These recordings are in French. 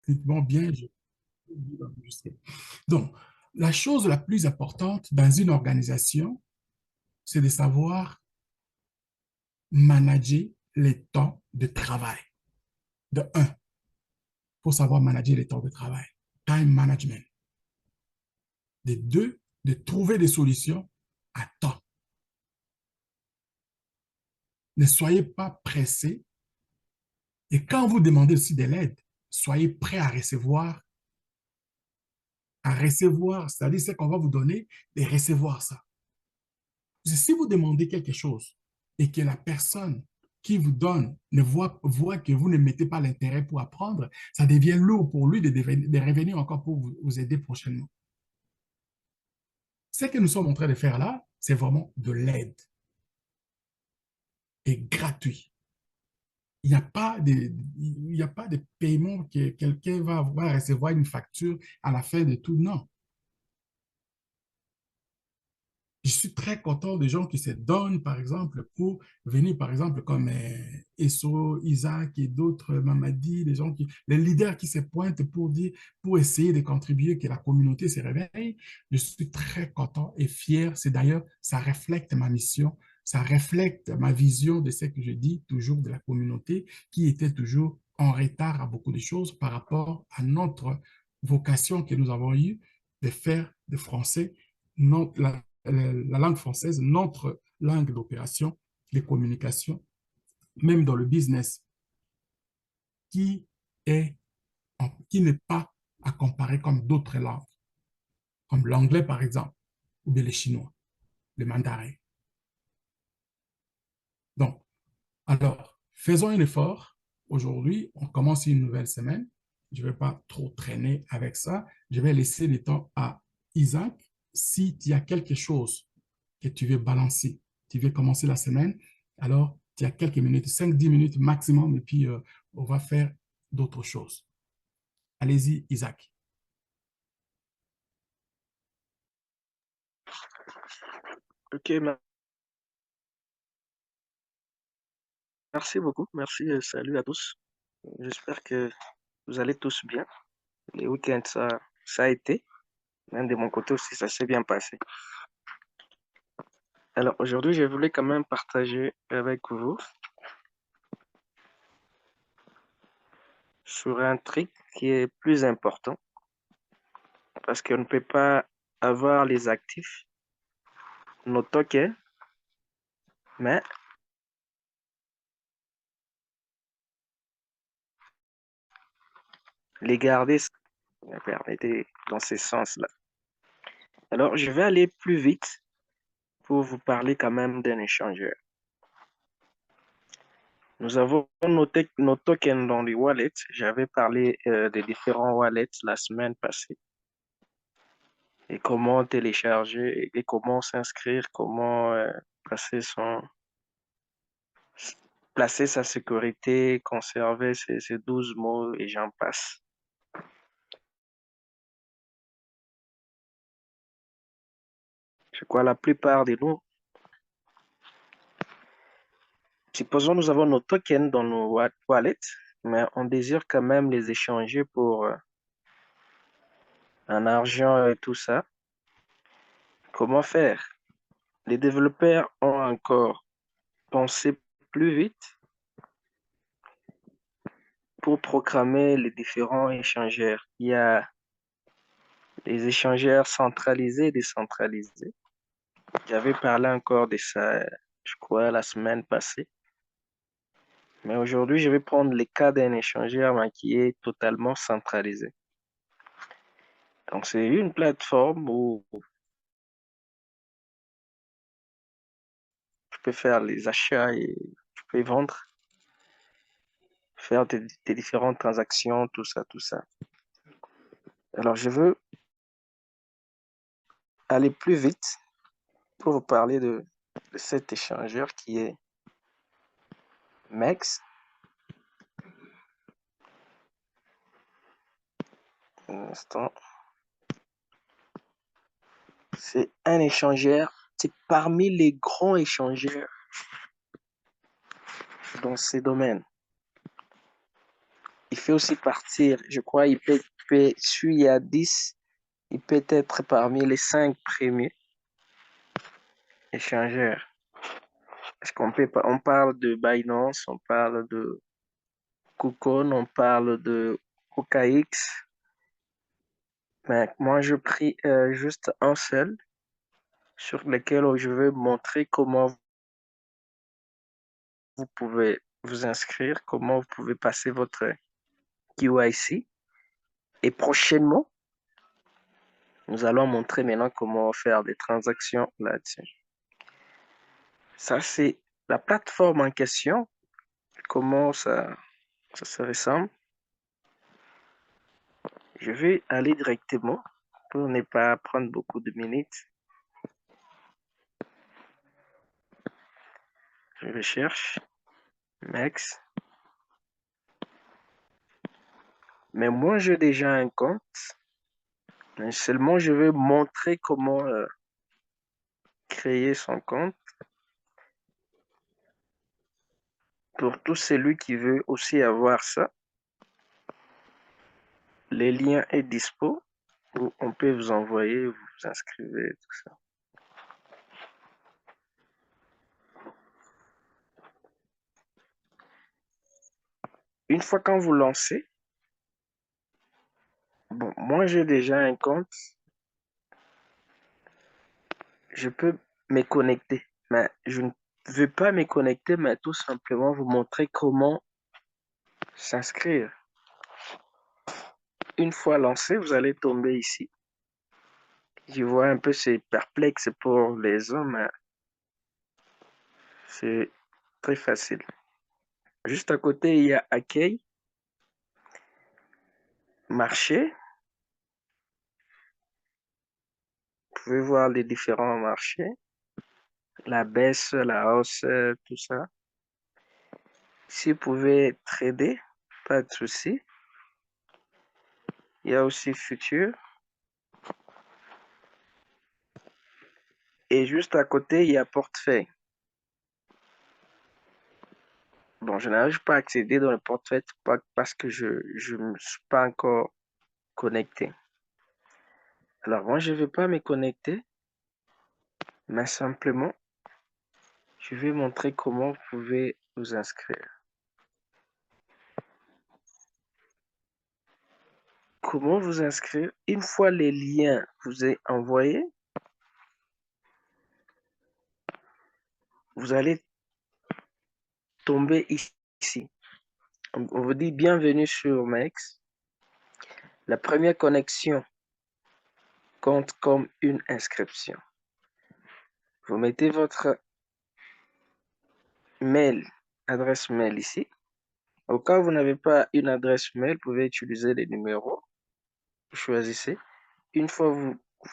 techniquement bien, je peux enregistrer. Donc, la chose la plus importante dans une organisation, c'est de savoir manager les temps de travail. De un, il faut savoir manager les temps de travail. Time management. De deux, de trouver des solutions à temps. Ne soyez pas pressé. Et quand vous demandez aussi de l'aide, soyez prêt à recevoir, c'est-à-dire ce qu'on va vous donner, de recevoir ça. Si vous demandez quelque chose et que la personne qui vous donne ne voit que vous ne mettez pas l'intérêt pour apprendre, ça devient lourd pour lui de revenir encore pour vous aider prochainement. Ce que nous sommes en train de faire là, c'est vraiment de l'aide et gratuit. Il n'y a pas de paiement que quelqu'un va avoir à recevoir une facture à la fin de tout. Non. Je suis très content des gens qui se donnent, par exemple, pour venir, par exemple, comme Esso, Isaac et d'autres, Mamadi, les leaders qui se pointent pour dire, pour essayer de contribuer que la communauté se réveille. Je suis très content et fier. C'est d'ailleurs, ça reflète ma mission, ça reflète ma vision de ce que je dis toujours de la communauté qui était toujours en retard à beaucoup de choses par rapport à notre vocation que nous avons eue de faire de français la langue française, notre langue d'opération, de communication, même dans le business, qui est, qui n'est pas à comparer comme d'autres langues, comme l'anglais par exemple, ou bien le chinois, le mandarin. Donc, alors, faisons un effort. Aujourd'hui, on commence une nouvelle semaine. Je ne vais pas trop traîner avec ça. Je vais laisser le temps à Isaac. Si tu as quelque chose que tu veux balancer, tu veux commencer la semaine, alors tu as quelques minutes, 5-10 minutes maximum, et puis on va faire d'autres choses. Allez-y, Isaac. Ok, merci beaucoup. Merci, salut à tous. J'espère que vous allez tous bien. Les week-ends, ça a été. Même de mon côté aussi, ça s'est bien passé. Alors aujourd'hui, je voulais quand même partager avec vous sur un truc qui est plus important parce qu'on ne peut pas avoir les actifs, nos tokens, mais les garder, me permettez, dans ce sens-là. Alors, je vais aller plus vite pour vous parler quand même d'un échangeur. Nous avons nos tokens dans les wallets. J'avais parlé des différents wallets la semaine passée et comment télécharger et comment s'inscrire, comment placer sa sécurité, conserver ses 12 mots et j'en passe. Je crois la plupart de nous, supposons nous avons nos tokens dans nos wallets, mais on désire quand même les échanger pour un argent et tout ça. Comment faire? Les développeurs ont encore pensé plus vite pour programmer les différents échangeurs. Il y a les échangeurs centralisés et décentralisés. J'avais parlé encore de ça, je crois, la semaine passée. Mais aujourd'hui, je vais prendre le cas d'un échangeur qui est totalement centralisé. Donc, c'est une plateforme où tu peux faire les achats et tu peux vendre, faire des différentes transactions, tout ça, tout ça. Alors, je veux aller plus vite pour vous parler de cet échangeur qui est MEX. Un instant. C'est un échangeur, c'est parmi les grands échangeurs dans ces domaines. fait aussi partir, je crois, celui il y a 10, il peut être parmi les 5 premiers échangeurs. Parce on parle de Binance, on parle de KuCoin, on parle de OKX. Mais moi, je prie juste un seul sur lequel je veux montrer comment vous pouvez vous inscrire, comment vous pouvez passer votre KYC. Et prochainement, nous allons montrer maintenant comment faire des transactions là-dessus. Ça, c'est la plateforme en question. Comment ça se ressemble. Je vais aller directement pour ne pas prendre beaucoup de minutes. Je recherche Mex. Mais moi, j'ai déjà un compte. Mais seulement, je vais montrer comment créer son compte. Pour tout celui qui veut aussi avoir ça, les liens est dispo. On peut vous envoyer, vous vous inscrivez, tout ça. Une fois quand vous lancez, bon, moi j'ai déjà un compte, je peux me connecter, mais je ne veux pas me connecter, mais tout simplement vous montrer comment s'inscrire. Une fois lancé, vous allez tomber ici. Je vois un peu, c'est perplexe pour les hommes, mais c'est très facile. Juste à côté, il y a accueil, marché. Vous pouvez voir les différents marchés, la baisse, la hausse, tout ça. Si vous pouvez trader, pas de souci. Il y a aussi futur. Et juste à côté, il y a portefeuille. Bon, je n'arrive pas à accéder dans le portefeuille parce que je ne me suis pas encore connecté. Alors, moi, je ne vais pas me connecter, mais simplement, je vais montrer comment vous pouvez vous inscrire. Comment vous inscrire? Une fois les liens vous est envoyés, vous allez tomber ici. On vous dit bienvenue sur Mex. La première connexion compte comme une inscription. Vous mettez votre mail, adresse mail ici. Au cas où vous n'avez pas une adresse mail, vous pouvez utiliser les numéros. Vous choisissez. Une fois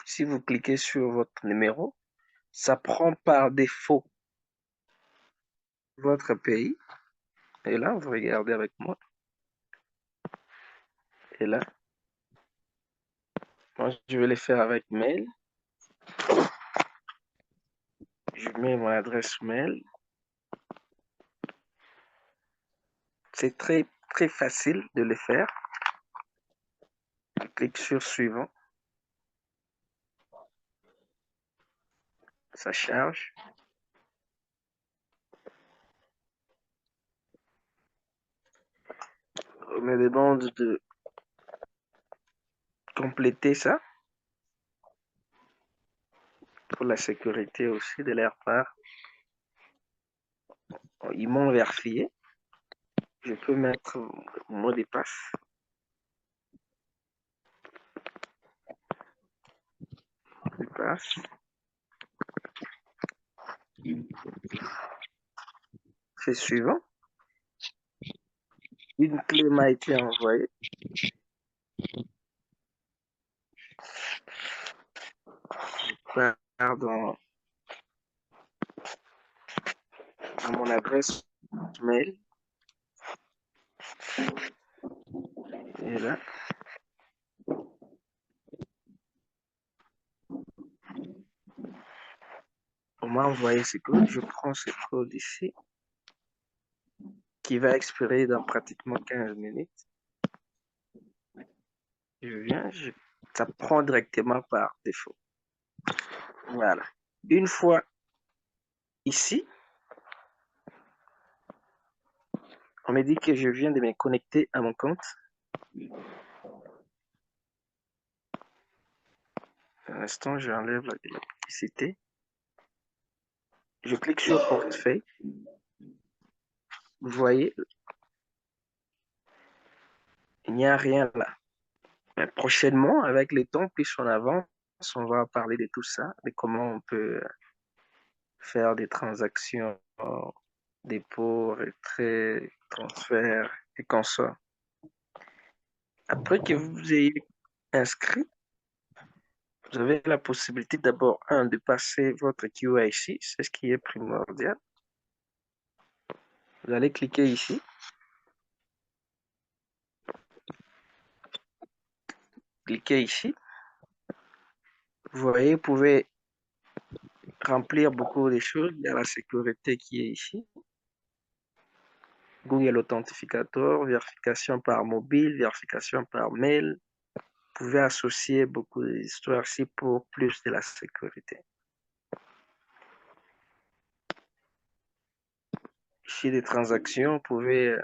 si vous cliquez sur votre numéro, ça prend par défaut votre pays. Et là, vous regardez avec moi. Et là, moi, je vais les faire avec mail. Je mets mon adresse mail. C'est très, très facile de le faire. Je clique sur suivant. Ça charge. On me demande de compléter ça pour la sécurité aussi de leur part. Ils m'ont vérifié. Je peux mettre mon mot de passe. Mot de passe. C'est suivant. Une clé m'a été envoyée. Pardon. À mon adresse mail. Et là. On m'a envoyé ce code. Je prends ce code ici qui va expirer dans pratiquement 15 minutes. Je viens, ça prend directement par défaut. Voilà. Une fois ici, on me dit que je viens de me connecter à mon compte. Un instant, j'enlève la publicité. Je clique sur portefeuille. Vous voyez, il n'y a rien là. Mais prochainement, avec les temps, plus on avance, on va parler de tout ça, de comment on peut faire des transactions, dépôts, retraits, transferts et consorts. Après que vous ayez inscrit, vous avez la possibilité d'abord, de passer votre KYC, c'est ce qui est primordial. Vous allez cliquer ici. Cliquez ici. Vous voyez, vous pouvez remplir beaucoup de choses. Il y a la sécurité qui est ici. Google Authentificator, vérification par mobile, vérification par mail. Vous pouvez associer beaucoup d'histoires ici pour plus de la sécurité. Ici, des transactions, vous pouvez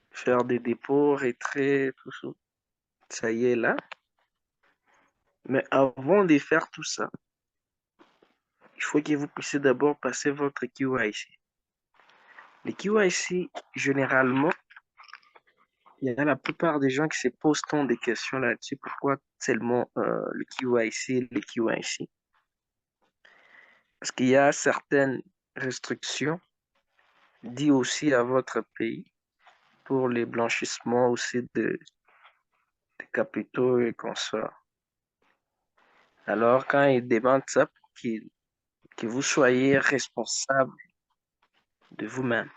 faire des dépôts, retraits, tout ça. Ça y est là. Mais avant de faire tout ça, il faut que vous puissiez d'abord passer votre KYC. Les KYC, généralement, il y a la plupart des gens qui se posent tant de questions là-dessus. Pourquoi seulement le KYC, le KYC? Parce qu'il y a certaines restrictions liées aussi à votre pays pour les blanchissements aussi de capitaux et consorts. Alors, quand ils demandent ça, pour que vous soyez responsable de vous-même.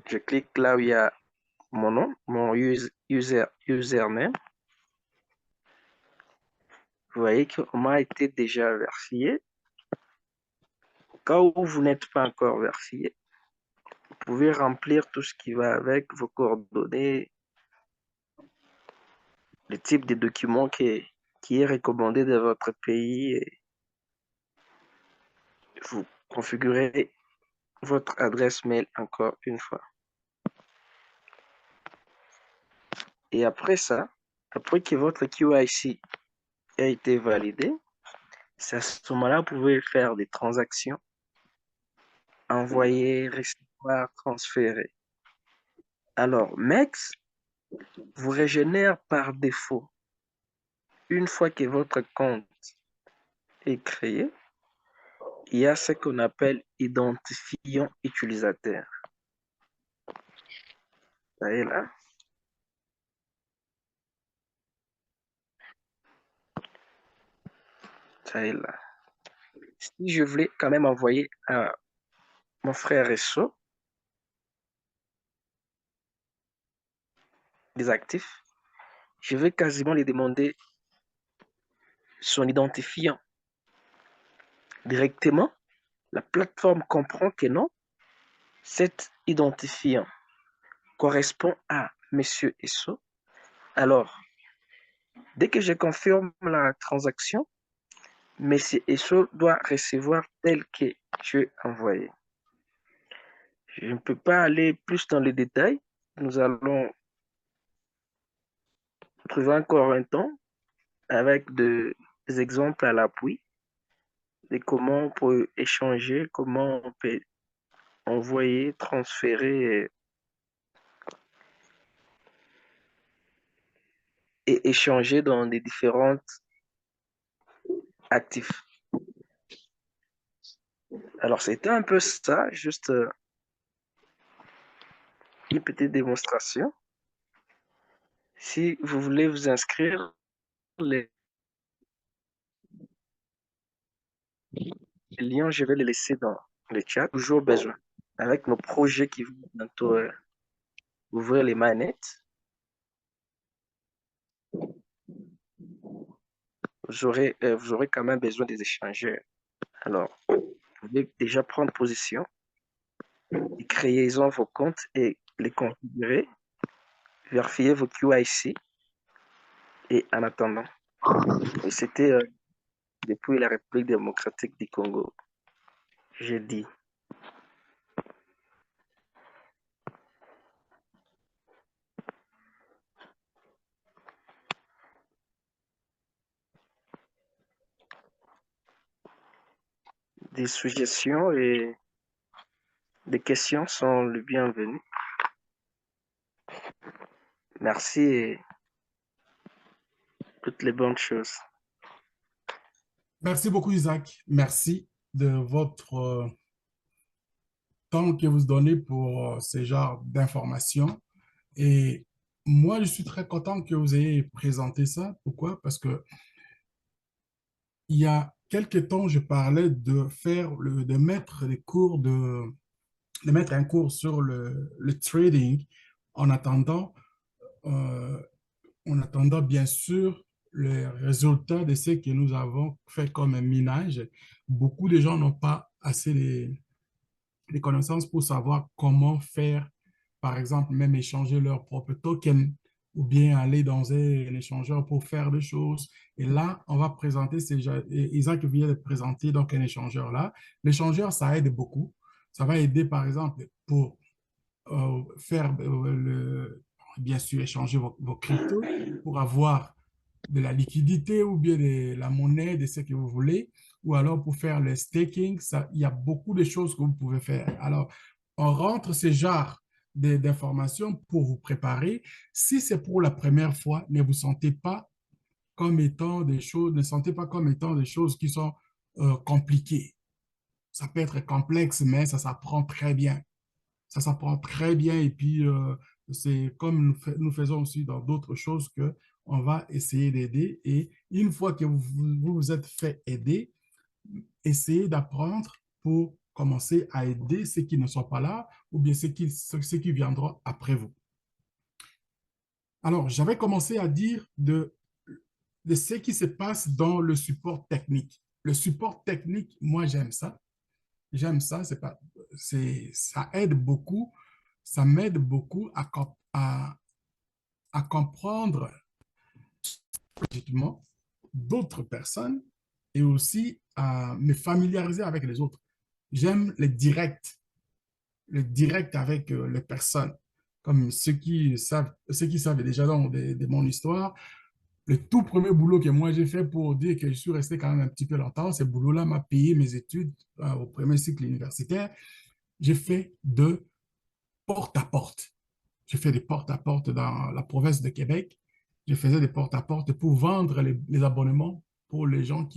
Je clique là où il y a mon nom, mon username. Vous voyez qu'on m'a été déjà versé. Au cas où vous n'êtes pas encore versé, vous pouvez remplir tout ce qui va avec vos coordonnées, le type de document qui est recommandé de votre pays. Et vous configurez votre adresse mail encore une fois. Et après ça, après que votre KYC a été validé, c'est à ce moment-là que vous pouvez faire des transactions, envoyer, recevoir, transférer. Alors, MEX vous régénère par défaut. Une fois que votre compte est créé, il y a ce qu'on appelle identifiant utilisateur. Vous voyez là? Ça est là. Si je voulais quand même envoyer à mon frère Resso des actifs, je vais quasiment lui demander son identifiant. Directement, la plateforme comprend que non, cet identifiant correspond à Monsieur Esso. Alors, dès que je confirme la transaction, Monsieur Esso doit recevoir tel que je l'ai envoyé. Je ne peux pas aller plus dans les détails. Nous allons trouver encore un temps avec des exemples à l'appui de comment on peut échanger, comment on peut envoyer, transférer et échanger dans des différents actifs. Alors, c'était un peu ça, juste une petite démonstration. Si vous voulez vous inscrire, les liens, je vais les laisser dans le chat. Toujours besoin. Avec nos projets qui vont bientôt ouvrir les manettes, vous aurez quand même besoin des échangeurs. Alors, vous pouvez déjà prendre position et créez-en vos comptes et les configurer, vérifier vos QIC et en attendant. Et c'était depuis la République démocratique du Congo. J'ai dit des suggestions et des questions sont les bienvenues. Merci et toutes les bonnes choses. Merci beaucoup, Isaac. Merci de votre temps que vous donnez pour ce genre d'informations. Et moi, je suis très content que vous ayez présenté ça. Pourquoi? Parce que il y a quelques temps, je parlais de de mettre de mettre un cours sur le trading en attendant, euh, en attendant bien sûr les résultats de ce que nous avons fait comme un minage. Beaucoup de gens n'ont pas assez les connaissances pour savoir comment faire, par exemple, même échanger leur propre token ou bien aller dans un échangeur pour faire des choses. Et là, on va présenter, Isaac vient de présenter donc un échangeur là. L'échangeur, ça aide beaucoup. Ça va aider, par exemple, pour faire bien sûr échanger vos cryptos pour avoir de la liquidité ou bien de la monnaie, de ce que vous voulez, ou alors pour faire le staking, ça, il y a beaucoup de choses que vous pouvez faire. Alors, on rentre ce genre d'informations pour vous préparer. Si c'est pour la première fois, ne vous sentez pas comme étant des choses, ne sentez pas comme étant des choses qui sont compliquées. Ça peut être complexe, mais ça s'apprend très bien. Ça s'apprend très bien et puis c'est comme nous faisons aussi dans d'autres choses que on va essayer d'aider et une fois que vous vous êtes fait aider, essayez d'apprendre pour commencer à aider ceux qui ne sont pas là ou bien ceux qui viendront après vous. Alors, j'avais commencé à dire de ce qui se passe dans le support technique. Le support technique, moi, j'aime ça. J'aime ça, ça aide beaucoup, ça m'aide beaucoup à comprendre logiquement d'autres personnes et aussi à me familiariser avec les autres. J'aime le direct avec les personnes, comme ceux qui savent déjà de mon histoire. Le tout premier boulot que moi j'ai fait pour dire que je suis resté quand même un petit peu longtemps, ce boulot-là m'a payé mes études au premier cycle universitaire. J'ai fait de porte-à-porte. J'ai fait des porte-à-porte dans la province de Québec. Je faisais des porte-à-porte pour vendre les abonnements pour les gens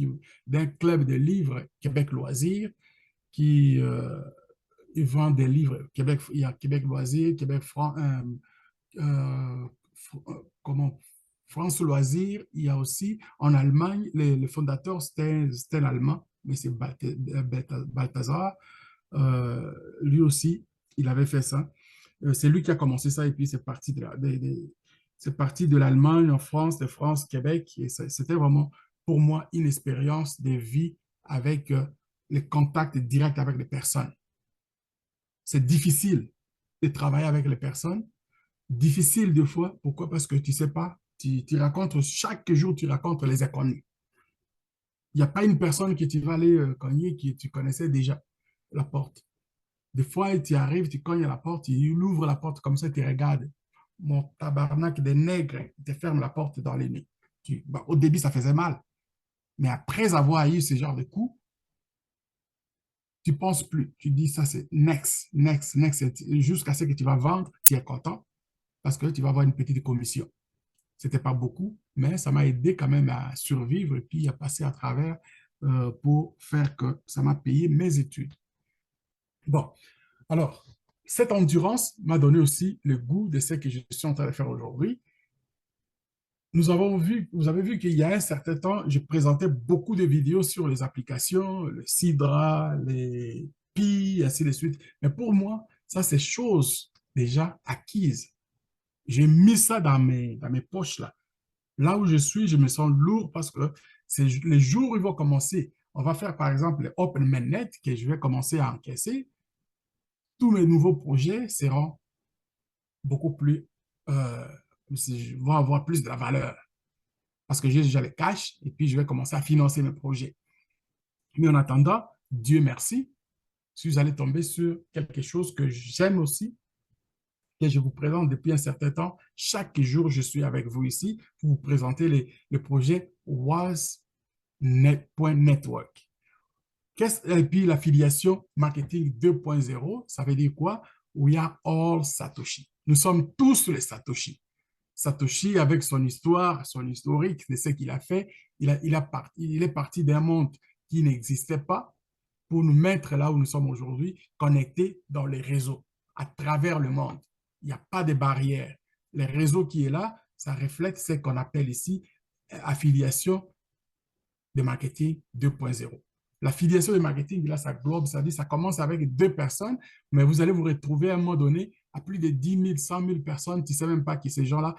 d'un club de livres Québec Loisirs qui ils vendent des livres. Québec, il y a Québec Loisirs, euh, comment, France Loisirs. Il y a aussi en Allemagne, le fondateur, c'était un Allemand, mais c'est Balthazar. Lui aussi, il avait fait ça. C'est lui qui a commencé ça et puis c'est parti de l'Allemagne en France, de France, Québec. Et c'était vraiment pour moi une expérience de vie avec les contacts directs avec les personnes. C'est difficile de travailler avec les personnes. Difficile des fois. Pourquoi? Parce que tu sais pas, tu racontes chaque jour, tu racontes les inconnus. Il n'y a pas une personne que tu vas aller cogner qui tu connaissais déjà la porte. Des fois, tu arrives, tu cognes à la porte, il ouvre la porte comme ça, tu regardes. Mon tabarnak des nègres, il te ferme la porte dans les nez. Au début, ça faisait mal. Mais après avoir eu ce genre de coup, tu ne penses plus. Tu dis, ça, c'est next, next, next. Jusqu'à ce que tu vas vendre, tu es content parce que tu vas avoir une petite commission. Ce n'était pas beaucoup, mais ça m'a aidé quand même à survivre et puis à passer à travers pour faire que ça m'a payé mes études. Bon, alors, cette endurance m'a donné aussi le goût de ce que je suis en train de faire aujourd'hui. Vous avez vu qu'il y a un certain temps, je présentais beaucoup de vidéos sur les applications, le Sidra, les Pi, ainsi de suite. Mais pour moi, ça, c'est chose déjà acquise. J'ai mis ça dans mes poches là. Là où je suis, je me sens lourd parce que c'est les jours où ils vont commencer. On va faire par exemple les Open Mainnet que je vais commencer à encaisser. Tous mes nouveaux projets seront beaucoup plus, euh, vont avoir plus de la valeur parce que j'ai déjà les cash et puis je vais commencer à financer mes projets. Mais en attendant, Dieu merci, si vous allez tomber sur quelque chose que j'aime aussi, que je vous présente depuis un certain temps, chaque jour, je suis avec vous ici pour vous présenter le projet wasnet.network. Et puis l'affiliation marketing 2.0, ça veut dire quoi? We are all Satoshi. Nous sommes tous les Satoshi. Satoshi, avec son histoire, son historique de ce qu'il a fait, il est parti d'un monde qui n'existait pas pour nous mettre là où nous sommes aujourd'hui, connectés dans les réseaux, à travers le monde. Il n'y a pas de barrière. Les réseaux qui est là, ça reflète ce qu'on appelle ici affiliation de marketing 2.0. L'affiliation de marketing, là, ça globe, ça dit, ça commence avec 2 personnes, mais vous allez vous retrouver à un moment donné à plus de 10 000, 100 000 personnes. Tu ne sais même pas qui ces gens-là,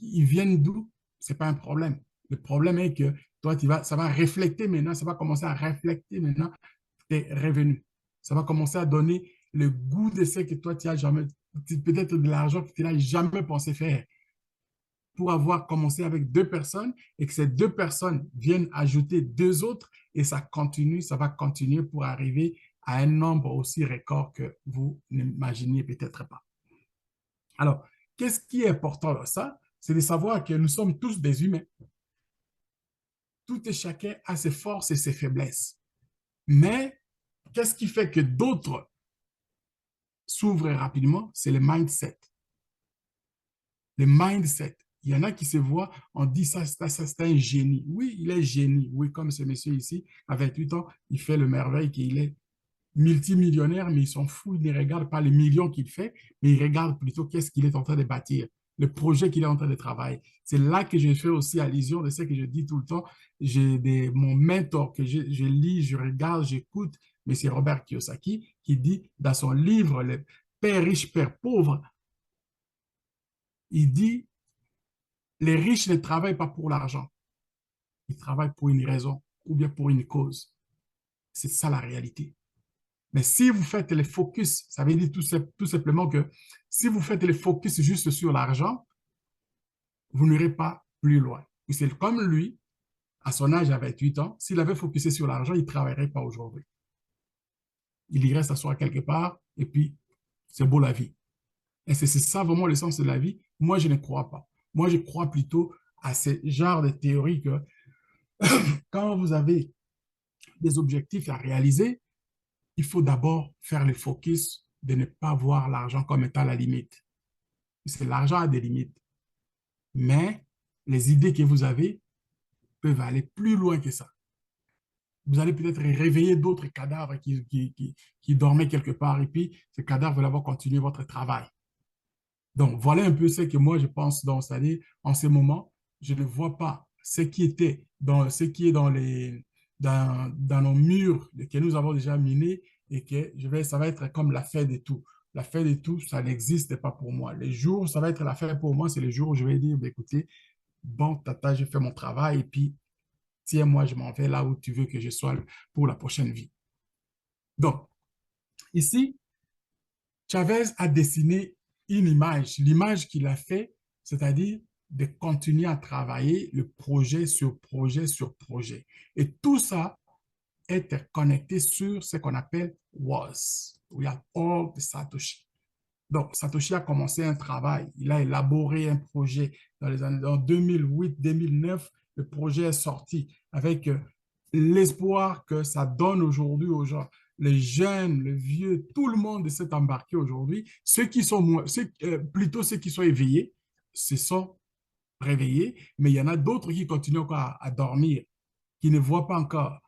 ils viennent d'où. Ce n'est pas un problème. Le problème est que toi, ça va refléter maintenant, ça va commencer à refléter maintenant tes revenus. Ça va commencer à donner le goût de ce que toi, tu as jamais, peut-être de l'argent que tu n'as jamais pensé faire pour avoir commencé avec 2 personnes et que ces 2 personnes viennent ajouter 2 autres et ça continue, ça va continuer pour arriver à un nombre aussi record que vous n'imaginiez peut-être pas. Alors, qu'est-ce qui est important dans ça? C'est de savoir que nous sommes tous des humains. Tout et chacun a ses forces et ses faiblesses. Mais qu'est-ce qui fait que d'autres s'ouvrent rapidement? C'est le mindset. Le mindset. Il y en a qui se voient, on dit ça, c'est un génie. Oui, il est génie. Oui, comme ce monsieur ici, à 28 ans, il fait le merveille qu'il est multimillionnaire, mais il s'en fout, il ne regarde pas les millions qu'il fait, mais il regarde plutôt qu'est-ce qu'il est en train de bâtir, le projet qu'il est en train de travailler. C'est là que je fais aussi allusion de ce que je dis tout le temps. Mon mentor que je lis, je regarde, j'écoute, mais c'est Robert Kiyosaki qui dit dans son livre, Le Père riche, Père pauvre, il dit, les riches ne travaillent pas pour l'argent, ils travaillent pour une raison ou bien pour une cause. C'est ça la réalité. Mais si vous faites les focus, ça veut dire tout simplement que si vous faites les focus juste sur l'argent, vous n'irez pas plus loin. C'est comme lui, à son âge, à 28 ans, s'il avait focusé sur l'argent, il ne travaillerait pas aujourd'hui. Il irait s'asseoir quelque part et puis c'est beau la vie. Et c'est ça vraiment le sens de la vie. Moi, je ne crois pas. Moi, je crois plutôt à ce genre de théorie que quand vous avez des objectifs à réaliser, il faut d'abord faire le focus de ne pas voir l'argent comme étant la limite. Parce que l'argent a des limites. Mais les idées que vous avez peuvent aller plus loin que ça. Vous allez peut-être réveiller d'autres cadavres qui dormaient quelque part et puis ces cadavres veulent avoir continué votre travail. Donc, voilà un peu ce que moi je pense dans, c'est-à-dire, en ce moment, je ne vois pas ce qui était ce qui est dans nos murs que nous avons déjà minés et que ça va être comme la fin de tout. La fin de tout, ça n'existe pas pour moi. Les jours, ça va être la fin pour moi, c'est les jours où je vais dire, ben, écoutez, bon, tata, j'ai fait mon travail et puis, tiens, moi, je m'en vais là où tu veux que je sois pour la prochaine vie. Donc, ici, Chavez a dessiné une image, l'image qu'il a fait, c'est-à-dire de continuer à travailler le projet sur projet sur projet. Et tout ça est connecté sur ce qu'on appelle WAS. We are all the Satoshi. Donc, Satoshi a commencé un travail, il a élaboré un projet dans les années 2008-2009. Le projet est sorti avec l'espoir que ça donne aujourd'hui aux gens. Les jeunes, les vieux, tout le monde s'est embarqué aujourd'hui. Ceux qui sont plutôt ceux qui sont éveillés se sont réveillés, mais il y en a d'autres qui continuent encore à dormir, qui ne voient pas encore.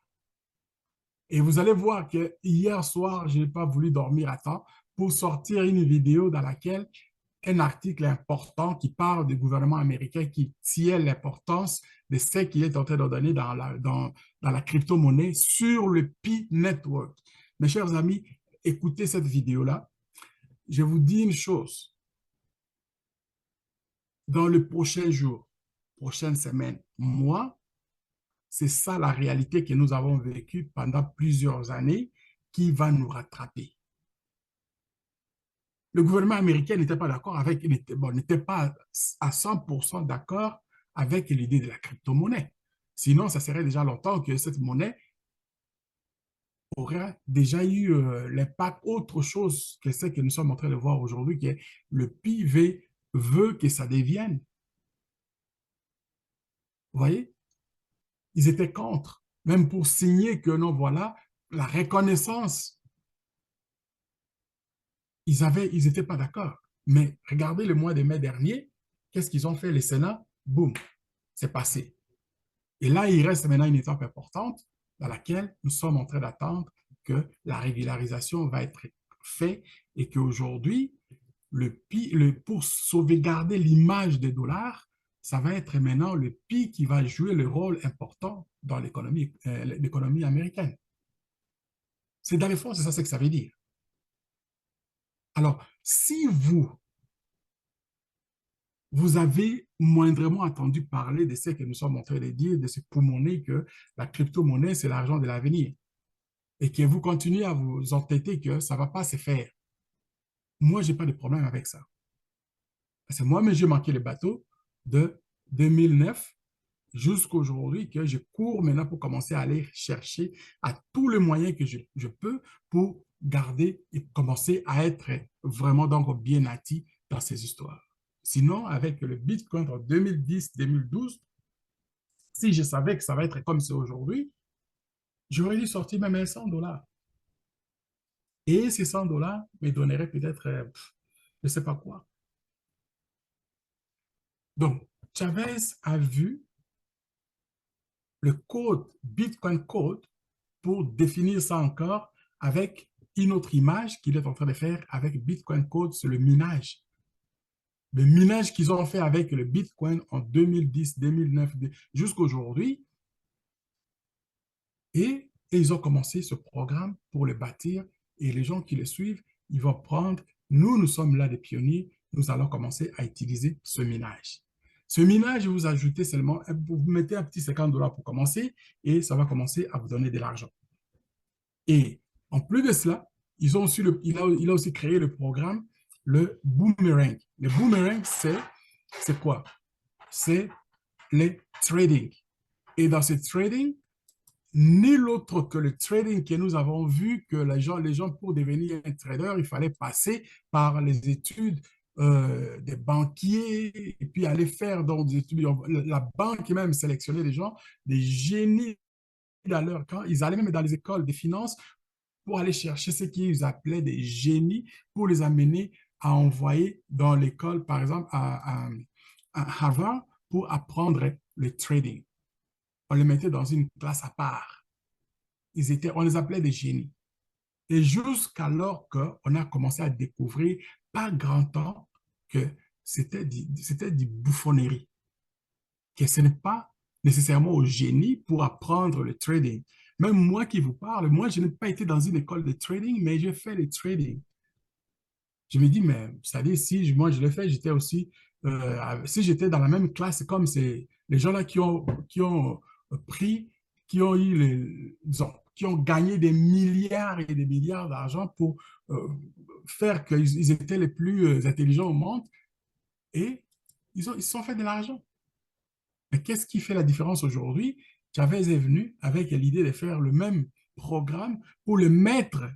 Et vous allez voir que hier soir, je n'ai pas voulu dormir à temps pour sortir une vidéo dans laquelle un article important qui parle du gouvernement américain qui tient l'importance de ce qu'il est en train de donner dans la crypto-monnaie sur le Pi Network. Mes chers amis, écoutez cette vidéo-là. Je vous dis une chose. Dans le prochain jour, prochaine semaine, mois, c'est ça la réalité que nous avons vécue pendant plusieurs années qui va nous rattraper. Le gouvernement américain n'était pas d'accord avec, n'était pas à 100% d'accord avec l'idée de la crypto-monnaie. Sinon, ça serait déjà longtemps que cette monnaie aurait déjà eu l'impact autre chose que ce que nous sommes en train de voir aujourd'hui, qui est le PIB veut que ça devienne. Vous voyez? Ils étaient contre, même pour signer que non, voilà, la reconnaissance, ils n'étaient pas d'accord. Mais regardez le mois de mai dernier, qu'est-ce qu'ils ont fait, les Sénats? Boum, c'est passé. Et là, il reste maintenant une étape importante dans laquelle nous sommes en train d'attendre que la régularisation va être faite et qu'aujourd'hui, pour sauvegarder l'image des dollars, ça va être maintenant le PI qui va jouer le rôle important dans l'économie américaine. C'est dans les fonds, c'est ça ce que ça veut dire. Alors, si vous avez moindrement entendu parler de ce que nous sommes en train de dire, de ce poumonner que la crypto-monnaie, c'est l'argent de l'avenir, et que vous continuez à vous entêter que ça ne va pas se faire, moi, je n'ai pas de problème avec ça. Parce que moi-même, j'ai manqué le bateau de 2009 jusqu'à aujourd'hui que je cours maintenant pour commencer à aller chercher à tous les moyens que je peux pour garder et commencer à être vraiment donc bien nati dans ces histoires. Sinon, avec le Bitcoin en 2010-2012, si je savais que ça va être comme c'est aujourd'hui, j'aurais dû sortir même 100 $. Et ces 100 $ me donneraient peut-être, je ne sais pas quoi. Donc, Chavez a vu le code, Bitcoin Code, pour définir ça encore avec une autre image qu'il est en train de faire avec Bitcoin Code sur le minage. Le minage qu'ils ont fait avec le Bitcoin en 2010, 2009, jusqu'à aujourd'hui. Et ils ont commencé ce programme pour le bâtir. Et les gens qui le suivent, ils vont prendre, nous sommes là des pionniers, nous allons commencer à utiliser ce minage. Ce minage, vous ajoutez seulement, vous mettez un petit 50 $ pour commencer et ça va commencer à vous donner de l'argent. Et en plus de cela, il a aussi créé le programme, le Boomerang. Le Boomerang, c'est quoi? C'est le trading. Et dans ce trading, nul autre que le trading que nous avons vu que les gens pour devenir un trader, il fallait passer par les études des banquiers et puis aller faire dans des études. La banque même sélectionnait des gens, des génies dans leur camp. Ils allaient même dans les écoles de finances pour aller chercher ce qu'ils appelaient des génies pour les amener à envoyer dans l'école, par exemple, à Harvard pour apprendre le trading. On les mettait dans une classe à part. On les appelait des génies. Et jusqu'alors qu'on a commencé à découvrir, pas grand temps, que c'était du bouffonnerie, que ce n'est pas nécessairement au génie pour apprendre le trading. Même moi qui vous parle, moi, je n'ai pas été dans une école de trading, mais j'ai fait le trading. Je me dis, mais c'est-à-dire, si moi je l'ai fait, j'étais aussi, si j'étais dans la même classe comme les gens-là qui ont pris, qui ont eu disons, qui ont gagné des milliards et des milliards d'argent pour faire qu'ils étaient les plus intelligents au monde et ils se sont fait de l'argent. Mais qu'est-ce qui fait la différence aujourd'hui? Chavez est venu avec l'idée de faire le même programme pour le mettre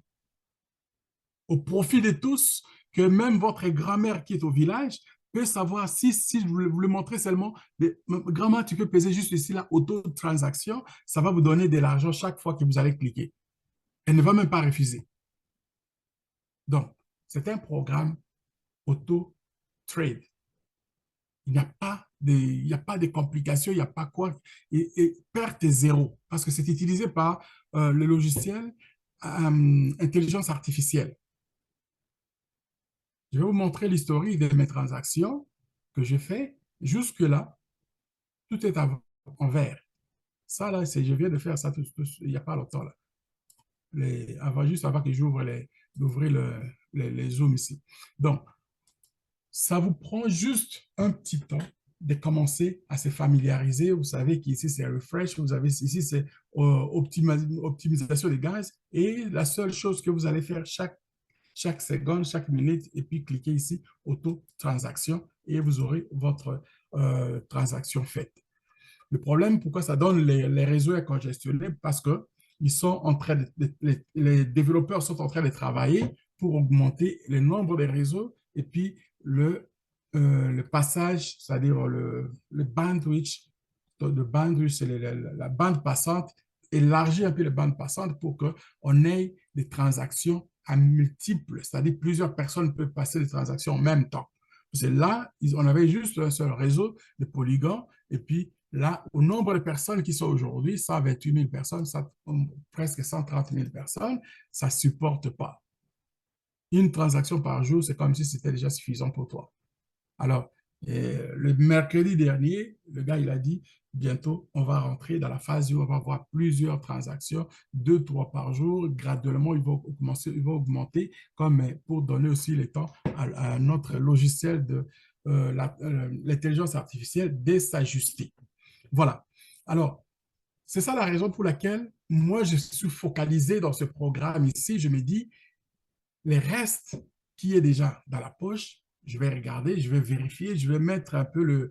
au profit de tous, que même votre grand-mère qui est au village peut savoir si je vous le montrer seulement, grand-mère, tu peux peser juste ici la auto-transaction, ça va vous donner de l'argent chaque fois que vous allez cliquer. Elle ne va même pas refuser. Donc, c'est un programme auto-trade. Il n'y a pas de complications, il n'y a pas quoi. Et perte est zéro, parce que c'est utilisé par le logiciel intelligence artificielle. Je vais vous montrer l'historique de mes transactions que j'ai fait. Jusque-là, tout est en vert. Ça, là, je viens de faire ça il n'y a pas longtemps. Là. Juste avant que j'ouvre les zooms ici. Donc, ça vous prend juste un petit temps de commencer à se familiariser. Vous savez qu'ici, c'est refresh. Vous avez ici, c'est optimisation des gaz. Et la seule chose que vous allez faire chaque seconde, chaque minute, et puis cliquez ici, auto-transaction, et vous aurez votre transaction faite. Le problème, pourquoi ça donne les réseaux à congestionner? Parce que ils sont en train les développeurs sont en train de travailler pour augmenter le nombre de réseaux et puis le passage, c'est-à-dire le bandwidth, c'est la bande passante, élargir un peu la bande passante pour qu'on ait des transactions à multiples, c'est-à-dire plusieurs personnes peuvent passer des transactions en même temps. C'est là, on avait juste un seul réseau de polygones et puis là, au nombre de personnes qui sont aujourd'hui, 128 000 personnes, presque 130 000 personnes, ça ne supporte pas. Une transaction par jour, c'est comme si c'était déjà suffisant pour toi. Alors, le mercredi dernier, le gars, il a dit, bientôt, on va rentrer dans la phase où on va avoir plusieurs transactions, 2, 3 par jour. Graduellement, il va augmenter comme pour donner aussi le temps à notre logiciel de l'intelligence artificielle de s'ajuster. Voilà. Alors, c'est ça la raison pour laquelle moi, je suis focalisé dans ce programme ici. Je me dis, les restes qui est déjà dans la poche, je vais regarder, je vais vérifier, je vais mettre un peu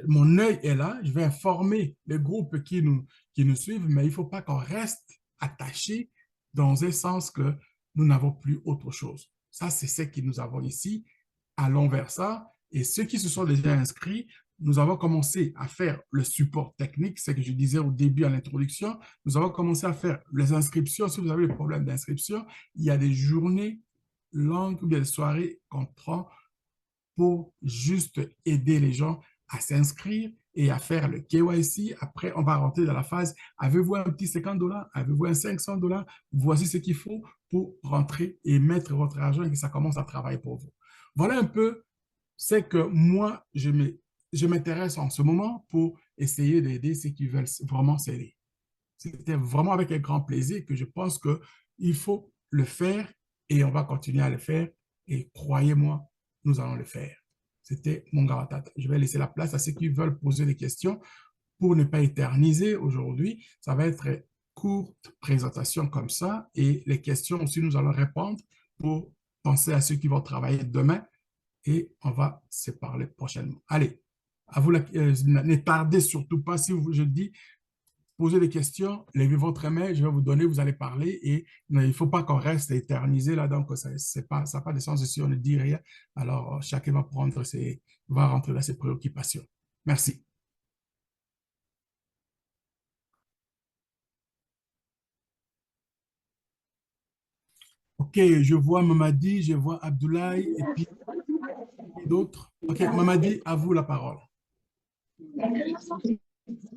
mon œil est là, je vais informer les groupes qui nous suivent, mais il ne faut pas qu'on reste attaché dans un sens que nous n'avons plus autre chose. Ça, c'est ce que nous avons ici. Allons vers ça. Et ceux qui se sont déjà inscrits, nous avons commencé à faire le support technique, c'est ce que je disais au début à l'introduction. Nous avons commencé à faire les inscriptions. Si vous avez des problèmes d'inscription, il y a des journées longues ou des soirées qu'on prend pour juste aider les gens à s'inscrire et à faire le KYC. Après, on va rentrer dans la phase, avez-vous un petit 50 $? Avez-vous un 500 $? Voici ce qu'il faut pour rentrer et mettre votre argent et que ça commence à travailler pour vous. Voilà un peu ce que moi, je m'intéresse en ce moment pour essayer d'aider ceux qui veulent vraiment s'aider. C'était vraiment avec un grand plaisir que je pense qu'il faut le faire et on va continuer à le faire. Et croyez-moi, nous allons le faire. C'était mon Garatata. Je vais laisser la place à ceux qui veulent poser des questions pour ne pas éterniser aujourd'hui. Ça va être courte présentation comme ça et les questions aussi, nous allons répondre pour penser à ceux qui vont travailler demain et on va se parler prochainement. Allez, à vous, ne tardez surtout pas si je dis posez des questions, levez votre main, je vais vous donner, vous allez parler et il ne faut pas qu'on reste éternisé là, donc ça n'a pas de sens si on ne dit rien. Alors, chacun va rentrer dans ses préoccupations. Merci. OK, je vois Mamadi, je vois Abdoulaye et puis d'autres. OK, Mamadi, à vous la parole.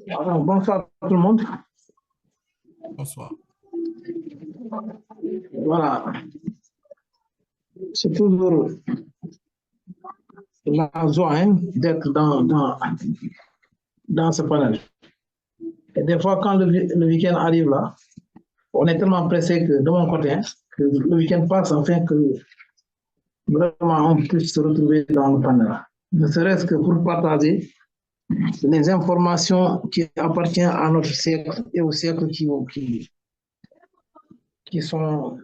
Alors, bonsoir à tout le monde. Bonsoir. Voilà. C'est toujours la joie d'être dans ce panel. Et des fois, quand le week-end arrive là, on est tellement pressé que de mon côté, que le week-end passe afin que vraiment on puisse se retrouver dans le panel. Ne serait-ce que pour partager les informations qui appartiennent à notre siècle et au siècle qui sont